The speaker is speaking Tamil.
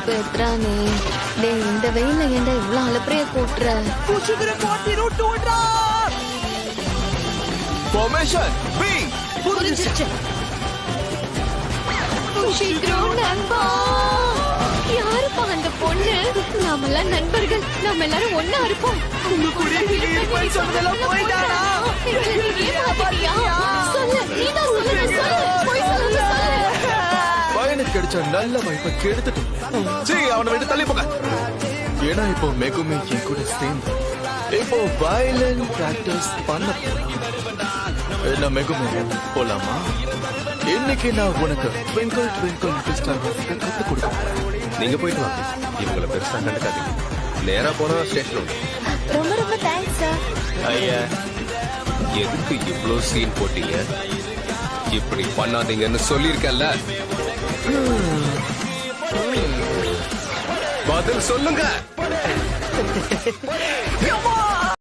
கடுப்பேத்துறானே. டேய் இந்த வெயில்ல ஏன்டா இவ்ளோ அலப்பறைய கூட்டுற? Formation B. புரிஞ்சிருச்சு. சீக்கிரம் நண்பா. யாருப்பா அந்த பொண்ணு? நாமெல்லாம் நண்பர்கள். நாம எல்லாரும் ஒண்ணா இருப்போம். உங்க கூட சொன்னதெல்லாம் போயிட்டானா? சொல்லு, நீதான் சொல்லு, சொல்லு. போய் சொல்லு, சொல்லு. பையனுக்கு கிடைச்ச நல்ல வாய்ப்பை கெடுத்துட்டோம். சீ, அவனை விட்டு தள்ளி போங்க. ஏன்னா இப்போ மெகுமே என் கூட சேர்ந்து இப்போ வயலன் பிராக்டிஸ் பண்ண போறோம். என்ன மெகுமே போலாமா? இன்னைக்கு நான் உனக்கு ட்விங்கிள் ட்விங்கிள் லிட்டில் ஸ்டார் கத்து கொடுக்கிறேன். நீங்க போயிட்டு வாங்க. இவங்களை பெருசா கண்டுக்காதீங்க. நேரா போனா ஸ்டேஷன். ரொம்ப ரொம்ப தேங்க்ஸ் சார். ஐயா, எதுக்கு இவ்ளோ சீன் போட்டீங்க? இப்படி பண்ணாதீங்கன்னு சொல்லியிருக்கேன்ல. பதில் சொல்லுங்க. Come on!